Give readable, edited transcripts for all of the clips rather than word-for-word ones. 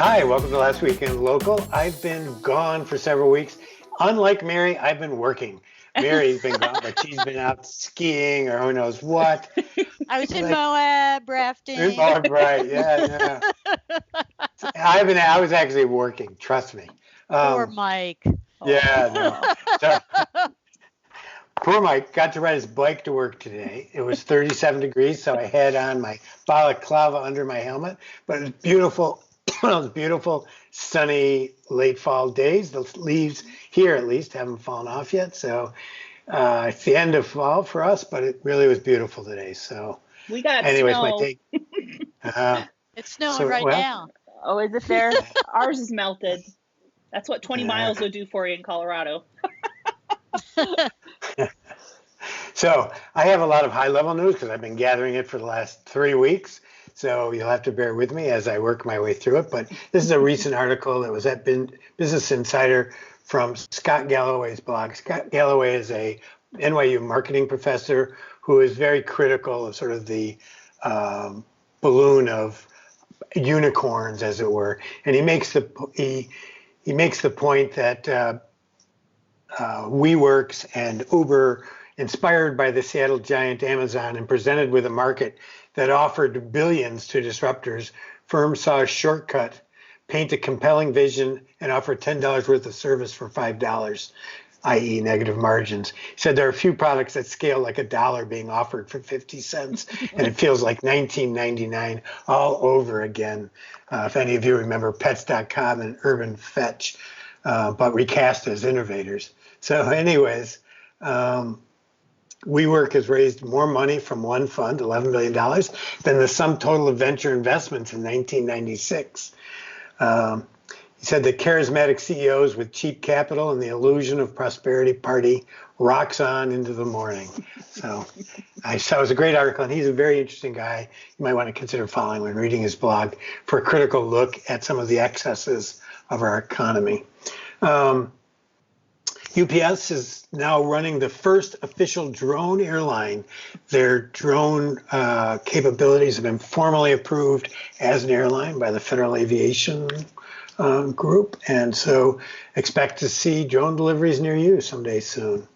Hi, welcome to Last Weekend Local. I've been gone for several weeks. Unlike Mary, I've been working. Mary's been gone, but she's been out skiing or who knows what. I was in Moab rafting. Oh, right, yeah. I was actually working, trust me. Poor Mike. Yeah, no. So, poor Mike got to ride his bike to work today. It was 37 degrees, so I had on my balaclava under my helmet, but it was beautiful. Those beautiful, sunny, late fall days. The leaves here, at least, haven't fallen off yet. So it's the end of fall for us, but it really was beautiful today. So, we got anyways, snow. my take. It's snowing now. Oh, is it there? Ours is melted. That's what 20 miles would do for you in Colorado. So I have a lot of high-level news because I've been gathering it for the last 3 weeks. So you'll have to bear with me as I work my way through it. But this is a recent article that was at Business Insider from Scott Galloway's blog. Scott Galloway is a NYU marketing professor who is very critical of sort of the balloon of unicorns, as it were. And he makes the point that WeWorks and Uber, inspired by the Seattle giant Amazon and presented with a market that offered billions to disruptors, firms saw a shortcut, paint a compelling vision, and offer $10 worth of service for $5, i.e. negative margins. He said there are a few products that scale like $1 being offered for 50 cents, and it feels like 1999 all over again. If any of you remember Pets.com and Urban Fetch, but recast as innovators. So anyways, WeWork has raised more money from one fund, $11 billion, than the sum total of venture investments in 1996. He said that charismatic CEOs with cheap capital and the illusion of prosperity party rocks on into the morning. So I saw it was a great article, and he's a very interesting guy. You might want to consider following when reading his blog for a critical look at some of the excesses of our economy. UPS is now running the first official drone airline. Their drone capabilities have been formally approved as an airline by the Federal Aviation Group. And so expect to see drone deliveries near you someday soon.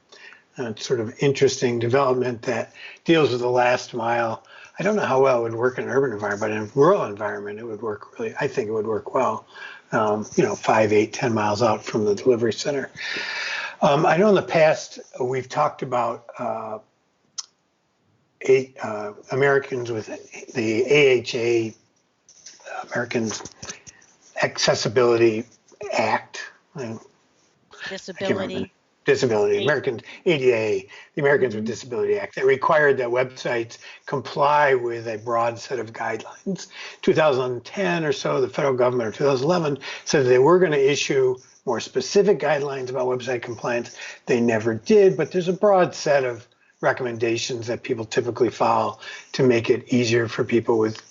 It's sort of interesting development that deals with the last mile. I don't know how well it would work in an urban environment, but in a rural environment, it would work really, I think it would work well, 5, 8, 10 miles out from the delivery center. I know in the past we've talked about Americans with the AHA, Americans Accessibility Act. Disability, Americans, ADA, the Americans with Disability Act, that required that websites comply with a broad set of guidelines. 2010 or so, the federal government, or 2011, said they were going to issue more specific guidelines about website compliance. They never did, but there's a broad set of recommendations that people typically follow to make it easier for people with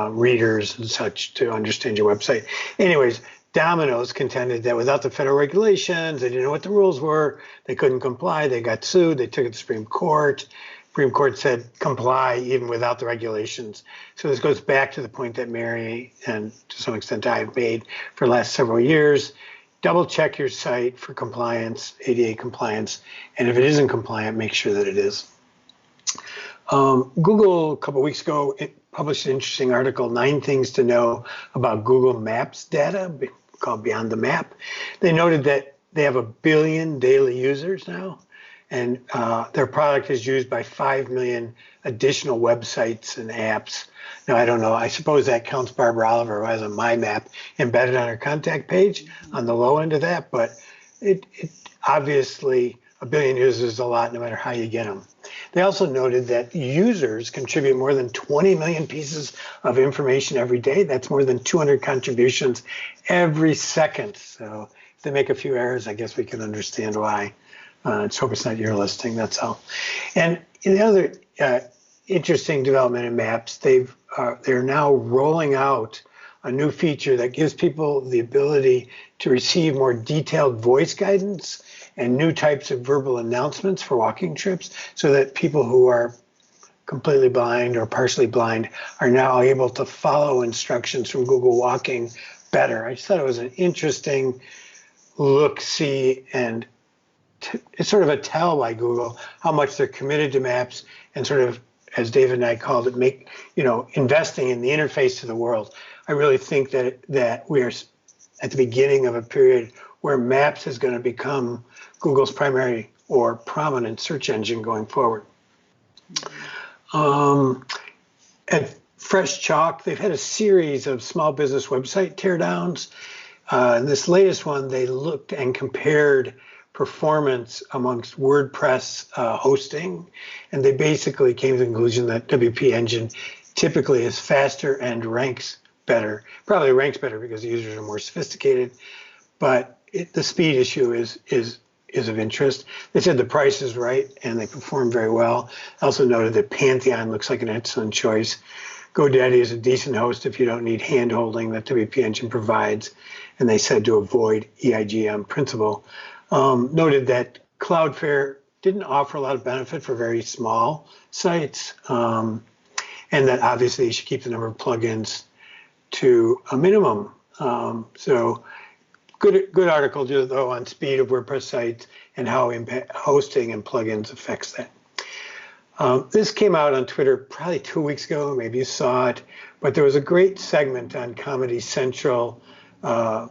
readers and such to understand your website. Anyways, Domino's contended that without the federal regulations, they didn't know what the rules were, they couldn't comply, they got sued, they took it to the Supreme Court. Supreme Court said comply even without the regulations. So this goes back to the point that Mary and to some extent I have made for the last several years. Double check your site for compliance, ADA compliance, and if it isn't compliant, make sure that it is. Google, a couple of weeks ago, published an interesting article, 9 things to know about Google Maps data, called Beyond the Map. They noted that they have 1 billion daily users now, and their product is used by 5 million additional websites and apps. Now, I don't know, I suppose that counts Barbara Oliver, who has a My Map embedded on her contact page on the low end of that, but it obviously 1 billion users is a lot no matter how you get them. They also noted that users contribute more than 20 million pieces of information every day. That's more than 200 contributions every second. So if they make a few errors, I guess we can understand why. Let's hope it's not your listing, that's all. And the other interesting development in Maps, they're now rolling out a new feature that gives people the ability to receive more detailed voice guidance and new types of verbal announcements for walking trips, so that people who are completely blind or partially blind are now able to follow instructions from Google Walking better. I just thought it was an interesting look, see, and it's sort of a tell by Google how much they're committed to maps and sort of, as David and I called it, investing in the interface to the world. I really think that we are at the beginning of a period where maps is going to become Google's primary or prominent search engine going forward. At Fresh Chalk, they've had a series of small business website teardowns. In this latest one, they looked and compared performance amongst WordPress hosting, and they basically came to the conclusion that WP Engine typically is faster and ranks better. Probably ranks better because the users are more sophisticated, but the speed issue is of interest. They said the price is right and they perform very well. Also noted that Pantheon looks like an excellent choice. GoDaddy is a decent host if you don't need hand-holding that WP Engine provides, and they said to avoid EIG on principle. Noted that Cloudflare didn't offer a lot of benefit for very small sites, and that obviously you should keep the number of plugins to a minimum. So good article though on speed of WordPress sites and how hosting and plugins affects that. This came out on Twitter probably 2 weeks ago, maybe you saw it, but there was a great segment on Comedy Central, The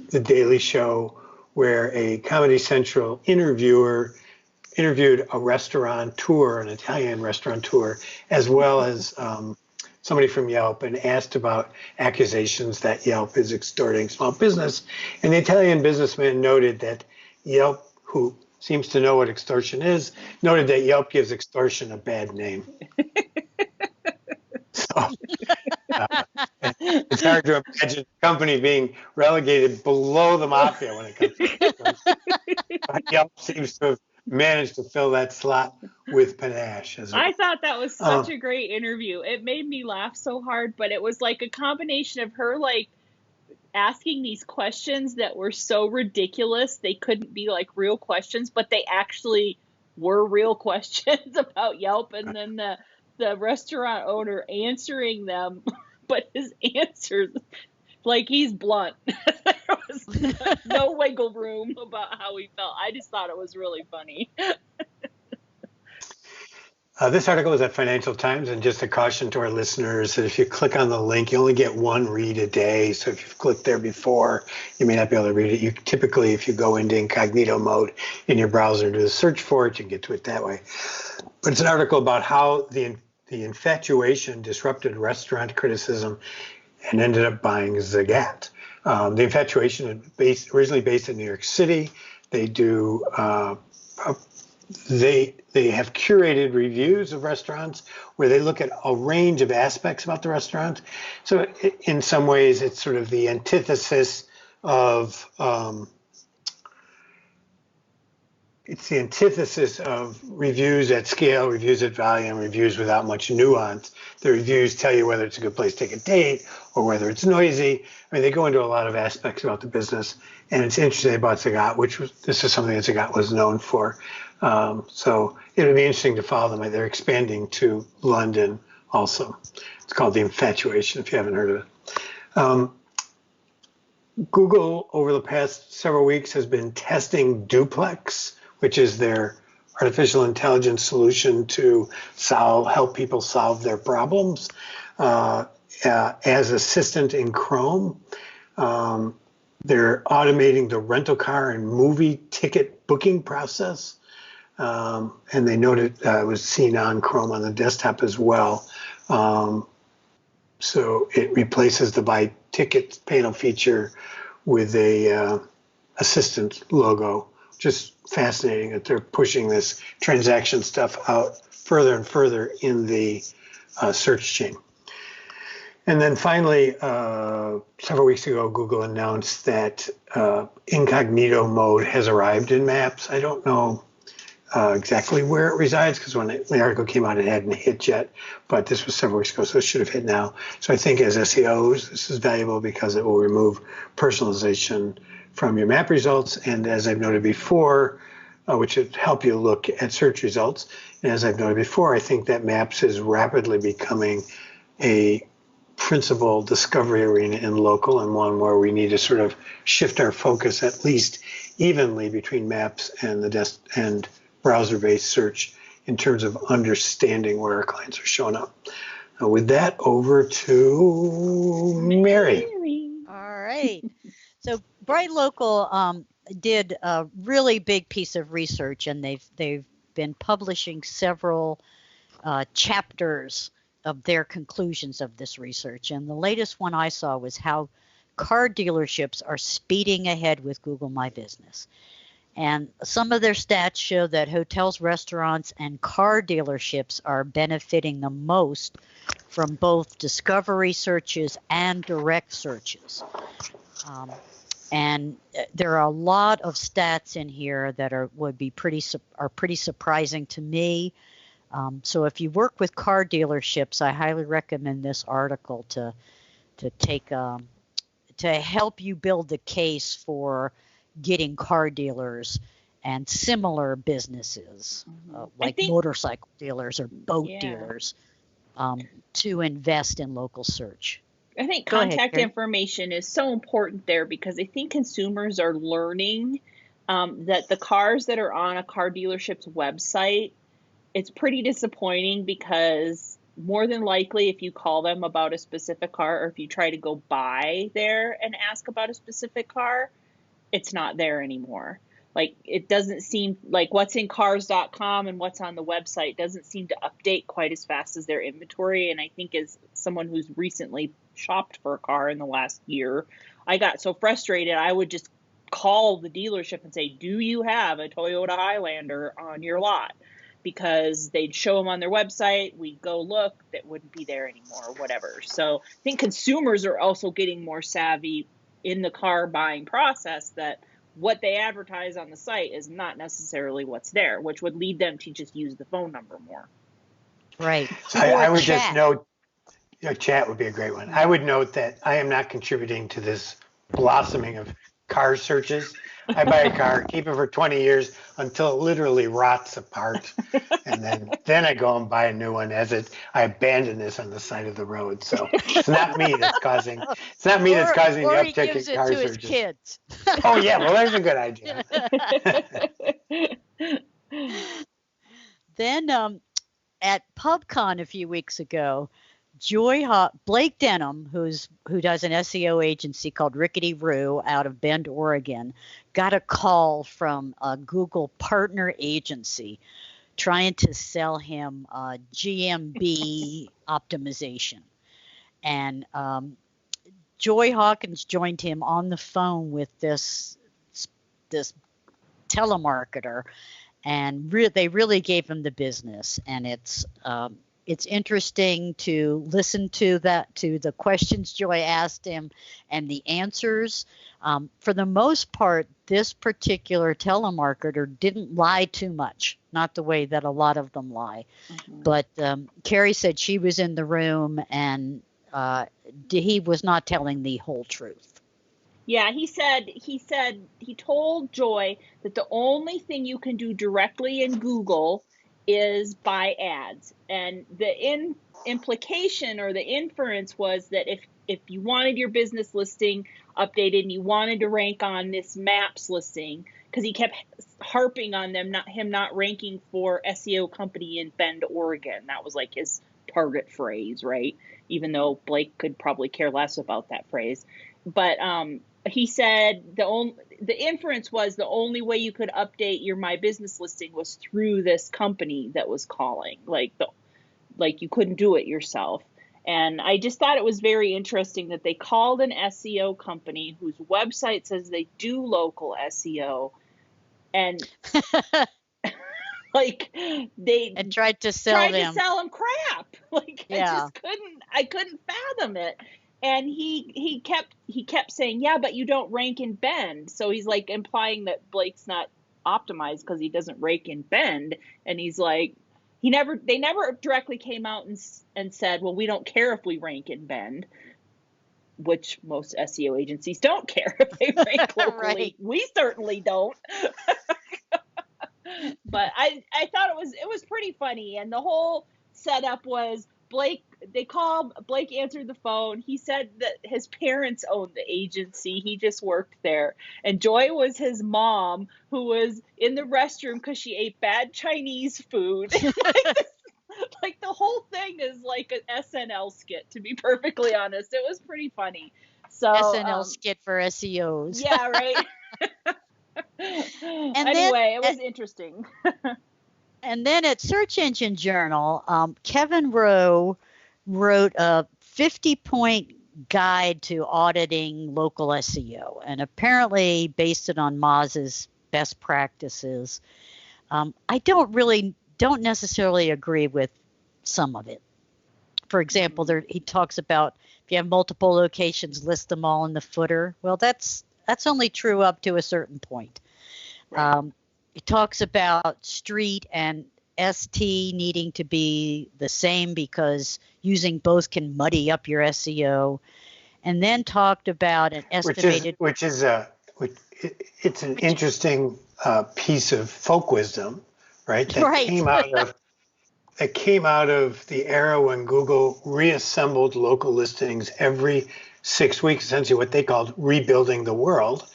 Daily Show, where a Comedy Central interviewer interviewed a restaurateur, an Italian restaurateur, as well as somebody from Yelp, and asked about accusations that Yelp is extorting small business. And the Italian businessman noted that Yelp, who seems to know what extortion is, noted that Yelp gives extortion a bad name. So it's hard to imagine a company being relegated below the mafia when it comes to extortion. But Yelp seems to have managed to fill that slot with panache. I thought that was such a great interview. It made me laugh so hard, but it was like a combination of her like asking these questions that were so ridiculous they couldn't be like real questions, but they actually were real questions about Yelp, and then the restaurant owner answering them, but his answers, like, he's blunt. There was no wiggle room about how he felt. I just thought it was really funny. This article is at Financial Times, and just a caution to our listeners that if you click on the link, you only get one read a day. So if you've clicked there before, you may not be able to read it. You typically, if you go into incognito mode in your browser and do the search for it, you can get to it that way. But it's an article about how the infatuation disrupted restaurant criticism and ended up buying Zagat. The infatuation is originally based in New York City. They do they have curated reviews of restaurants where they look at a range of aspects about the restaurant. So in some ways, it's sort of the antithesis of reviews at scale, reviews at volume, reviews without much nuance. The reviews tell you whether it's a good place to take a date or whether it's noisy. I mean, they go into a lot of aspects about the business, and it's interesting about Zagat, this is something that Zagat was known for. So it would be interesting to follow them. They're expanding to London also. It's called The Infatuation, if you haven't heard of it. Google, over the past several weeks, has been testing Duplex, which is their artificial intelligence solution to help people solve their problems as assistant in Chrome. They're automating the rental car and movie ticket booking process. And they noted it was seen on Chrome on the desktop as well. So it replaces the buy tickets panel feature with a assistant logo. Just fascinating that they're pushing this transaction stuff out further and further in the search chain. And then finally, several weeks ago, Google announced that incognito mode has arrived in Maps. I don't know exactly where it resides, because when the article came out, it hadn't hit yet, but this was several weeks ago, so it should have hit now. So I think as SEOs, this is valuable because it will remove personalization from your map results. And as I've noted before, which would help you look at search results. And as I've noted before, I think that Maps is rapidly becoming a principal discovery arena in local, and one where we need to sort of shift our focus at least evenly between maps and the and browser-based search in terms of understanding where our clients are showing up. With that, over to Mary. All right. So Bright Local did a really big piece of research, and they've been publishing several chapters of their conclusions of this research. And the latest one I saw was how car dealerships are speeding ahead with Google My Business. And some of their stats show that hotels, restaurants, and car dealerships are benefiting the most from both discovery searches and direct searches. And there are a lot of stats in here that are pretty surprising to me. So if you work with car dealerships, I highly recommend this article to help you build the case for getting car dealers and similar businesses like motorcycle dealers or boat dealers to invest in local search. I think contact information is so important there, because I think consumers are learning that the cars that are on a car dealership's website, it's pretty disappointing, because more than likely if you call them about a specific car, or if you try to go by there and ask about a specific car, it's not there anymore. Like, it doesn't seem like what's in cars.com and what's on the website doesn't seem to update quite as fast as their inventory. And I think as someone who's recently shopped for a car in the last year, I got so frustrated, I would just call the dealership and say, do you have a Toyota Highlander on your lot? Because they'd show them on their website, we'd go look, that wouldn't be there anymore or whatever. So I think consumers are also getting more savvy in the car buying process, that what they advertise on the site is not necessarily what's there, which would lead them to just use the phone number more. Right. I would just note, chat would be a great one. I would note that I am not contributing to this blossoming of car searches. I buy a car, keep it for 20 years until it literally rots apart, and then I go and buy a new one I abandon this on the side of the road. So it's not me that's causing the uptick in car searches. His kids. Oh yeah, well there's a good idea. Then at PubCon a few weeks ago, Blake Denham, who does an SEO agency called Rickety Roo out of Bend, Oregon, got a call from a Google partner agency trying to sell him GMB optimization. And Joy Hawkins joined him on the phone with this telemarketer, and they really gave him the business. And it's interesting to listen to the questions Joy asked him and the answers. For the most part, this particular telemarketer didn't lie too much, not the way that a lot of them lie. Mm-hmm. But Carrie said she was in the room, and he was not telling the whole truth. Yeah, he told Joy that the only thing you can do directly in Google is buy ads. And the implication or the inference was that if you wanted your business listing updated and you wanted to rank on this maps listing, because he kept harping on him not ranking for SEO company in Bend, Oregon. That was like his target phrase, right? Even though Blake could probably care less about that phrase. But he said the inference was the only way you could update your My Business listing was through this company that was calling, like you couldn't do it yourself. And I just thought it was very interesting that they called an SEO company whose website says they do local SEO, and and tried to sell them crap. I couldn't fathom it. And he kept saying, yeah, but you don't rank in Bend. So he's like implying that Blake's not optimized because he doesn't rank in Bend. And he's like, they never directly came out and said, well, we don't care if we rank in Bend, which most SEO agencies don't care if they rank locally. Right. We certainly don't. But I thought it was pretty funny. And the whole setup was, Blake answered the phone. He said that his parents owned the agency. He just worked there. And Joy was his mom, who was in the restroom because she ate bad Chinese food. Like the whole thing is like an SNL skit, to be perfectly honest. It was pretty funny. So SNL skit for SEOs. Yeah, right. Anyway, it was interesting. And then at Search Engine Journal, Kevin Rowe wrote a 50-point guide to auditing local SEO, and apparently based it on Moz's best practices. I don't necessarily agree with some of it. For example, he talks about if you have multiple locations, list them all in the footer. Well, that's only true up to a certain point. Right. He talks about street and ST needing to be the same because using both can muddy up your SEO. And then talked about an estimated... It's an interesting piece of folk wisdom, right? That came out of the era when Google reassembled local listings every 6 weeks, essentially what they called rebuilding the world.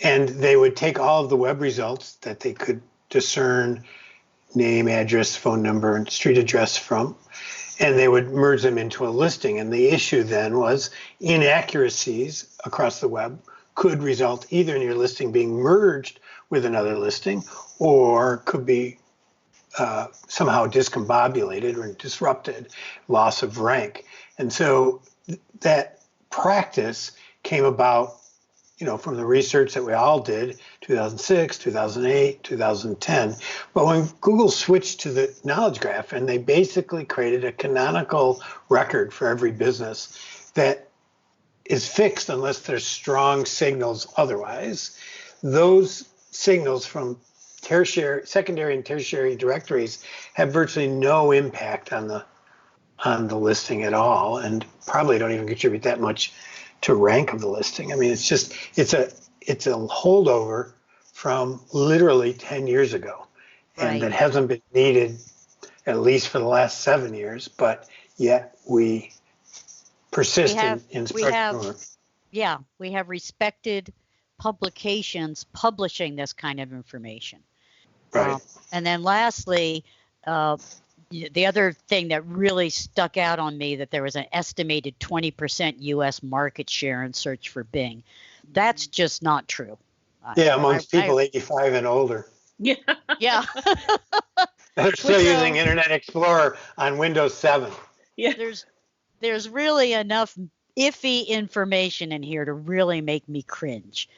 And they would take all of the web results that they could discern name, address, phone number, and street address from, and they would merge them into a listing. And the issue then was inaccuracies across the web could result either in your listing being merged with another listing or could be somehow discombobulated or disrupted, loss of rank. And so that practice came about, from the research that we all did, 2006, 2008, 2010. But when Google switched to the knowledge graph and they basically created a canonical record for every business that is fixed unless there's strong signals otherwise, those signals from secondary and tertiary directories have virtually no impact on the listing at all, and probably don't even contribute that much to rank of the listing. I mean, it's a holdover from literally 10 years ago, and that hasn't been needed at least for the last 7 years, but yet we persist in spreading. We have respected publications publishing this kind of information. Right. And then lastly, the other thing that really stuck out on me, that there was an estimated 20% U.S. market share in search for Bing. That's just not true. Amongst people 85 and older. Yeah. They're still using Internet Explorer on Windows 7. Yeah. There's really enough iffy information in here to really make me cringe.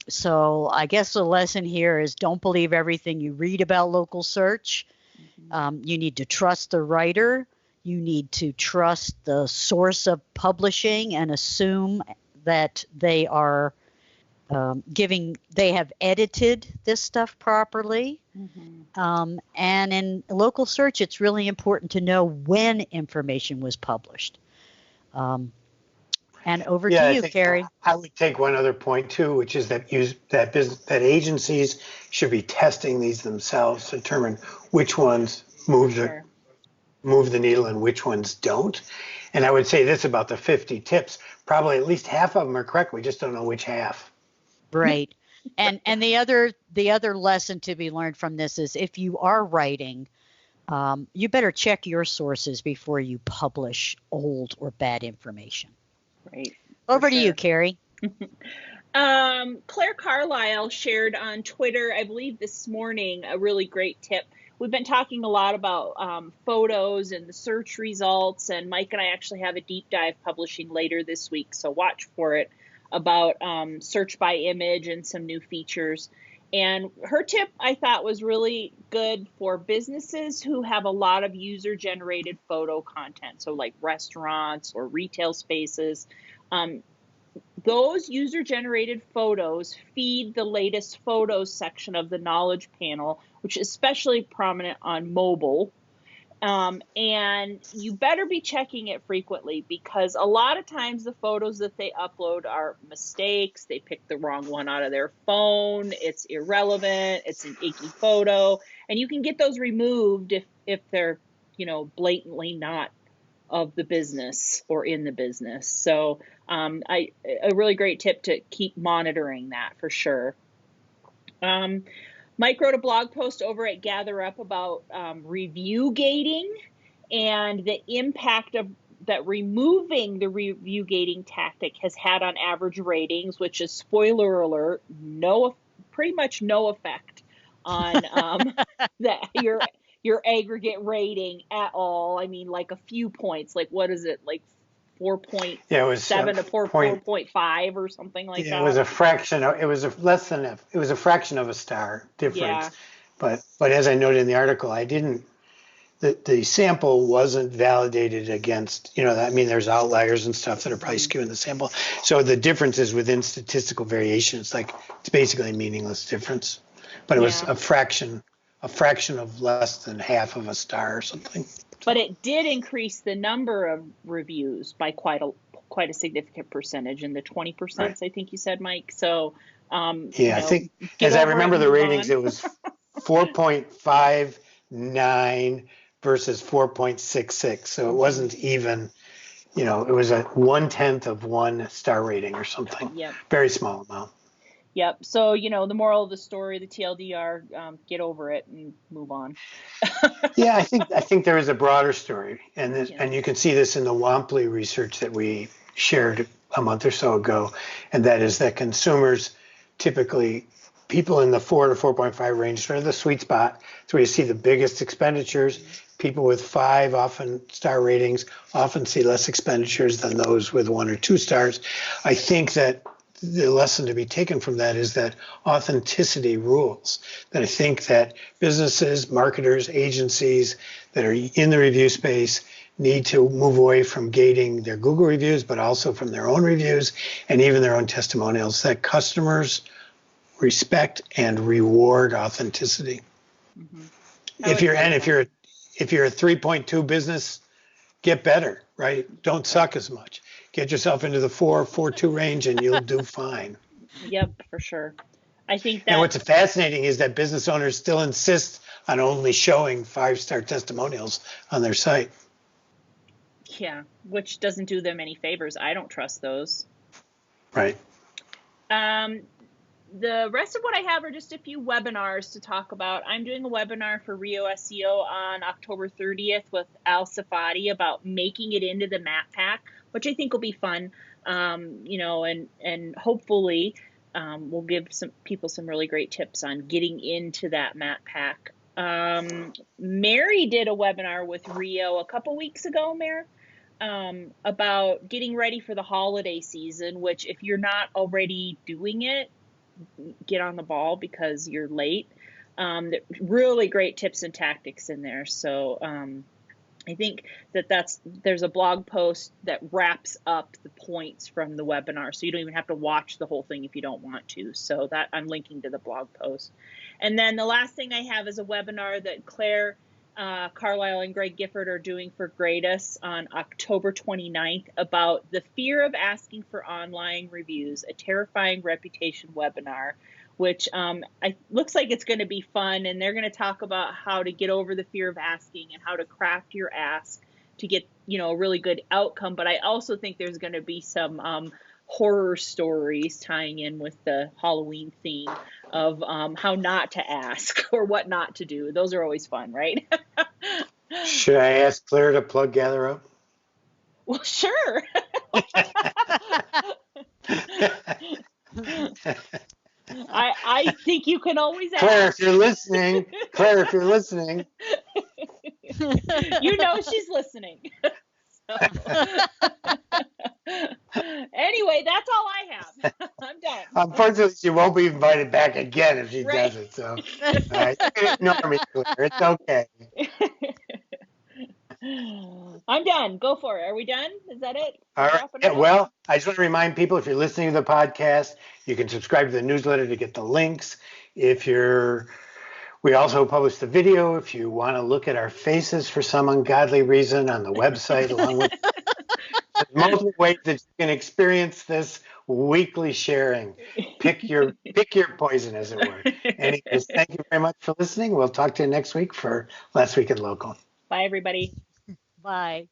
So I guess the lesson here is don't believe everything you read about local search. You need to trust the writer. You need to trust the source of publishing and assume that they are they have edited this stuff properly. And in local search, it's really important to know when information was published. And over to you, Carrie. I would take one other point too, which is that that agencies should be testing these themselves to determine which ones move the needle and which ones don't. And I would say this about the 50 tips: probably at least half of them are correct. We just don't know which half. Right. And the other lesson to be learned from this is if you are writing, you better check your sources before you publish old or bad information. Right. Over to you, Carrie. Claire Carlisle shared on Twitter, I believe this morning, a really great tip. We've been talking a lot about photos and the search results, and Mike and I actually have a deep dive publishing later this week, so watch for it, about search by image and some new features. And her tip, I thought, was really good for businesses who have a lot of user-generated photo content, so like restaurants or retail spaces. Those user-generated photos feed the latest photos section of the knowledge panel, which is especially prominent on mobile. And you better be checking it frequently, because a lot of times the photos that they upload are mistakes. They picked the wrong one out of their phone. It's irrelevant. It's an icky photo. And you can get those removed if they're, blatantly not of the business or in the business. So a really great tip to keep monitoring that for sure. Mike wrote a blog post over at Gather Up about review gating and the impact of that removing the review gating tactic has had on average ratings, which is, spoiler alert, pretty much no effect on your aggregate rating at all. I mean, like a few points, like what is it, like 4.7 to 4.5 or something like that. It was a fraction. It was a fraction of a star difference. Yeah. But as I noted in the article, the sample wasn't validated against, there's outliers and stuff that are probably skewing the sample. So the difference is within statistical variation. It's basically a meaningless difference, but it was a fraction of less than half of a star or something. But it did increase the number of reviews by quite a significant percentage, in the 20%, right. I think you said, Mike. So, I think, as I remember the ratings, it was 4.59 versus 4.66. So it wasn't even, it was a 1/10 of 1 star rating or something. Yep. Very small amount. Yep. So, the moral of the story, the TLDR, get over it and move on. Yeah, I think there is a broader story, and you can see this in the Wampley research that we shared a month or so ago, and that is that consumers, typically people in the 4 to 4.5 range, sort of the sweet spot. It's where you see the biggest expenditures. People with 5 often star ratings often see less expenditures than those with 1 or 2 stars. I think that the lesson to be taken from that is that authenticity rules. That I think that businesses, marketers, agencies that are in the review space need to move away from gating their Google reviews, but also from their own reviews and even their own testimonials, that customers respect and reward authenticity. Mm-hmm. If you're a 3.2 business, get better, right? Don't suck as much. Get yourself into the 4.2 range and you'll do fine. Yep, for sure. I think that. And what's fascinating is that business owners still insist on only showing 5-star testimonials on their site. Yeah, which doesn't do them any favors. I don't trust those. Right. The rest of what I have are just a few webinars to talk about. I'm doing a webinar for Rio SEO on October 30th with Al Safadi about making it into the map pack, which I think will be fun. And hopefully we'll give some people some really great tips on getting into that map pack. Mary did a webinar with Rio a couple weeks ago, Mary, about getting ready for the holiday season, which if you're not already doing it, get on the ball because you're late. Really great tips and tactics in there. So I think there's a blog post that wraps up the points from the webinar, so you don't even have to watch the whole thing if you don't want to. So that I'm linking to the blog post. And then the last thing I have is a webinar that Claire Carlisle and Greg Gifford are doing for Gradus on October 29th about the fear of asking for online reviews, a terrifying reputation webinar, which looks like it's going to be fun. And they're going to talk about how to get over the fear of asking and how to craft your ask to get, a really good outcome. But I also think there's going to be some horror stories tying in with the Halloween theme of how not to ask or what not to do. Those are always fun, right? Should I ask Claire to plug Gather Up? Well, sure. I think you can always ask. Claire, if you're listening. She's listening. Anyway, that's all I have. I'm done. Unfortunately, she won't be invited back again if she does it. So, all right, you can ignore me, Claire. It's okay. I'm done. Go for it. Are we done? Is that it? All right. Yeah, well, I just want to remind people, if you're listening to the podcast, you can subscribe to the newsletter to get the links. We also publish the video if you want to look at our faces for some ungodly reason on the website, along with multiple ways that you can experience this weekly sharing. Pick your poison, as it were. Anyways, thank you very much for listening. We'll talk to you next week for Last Week in Local. Bye, everybody. Bye.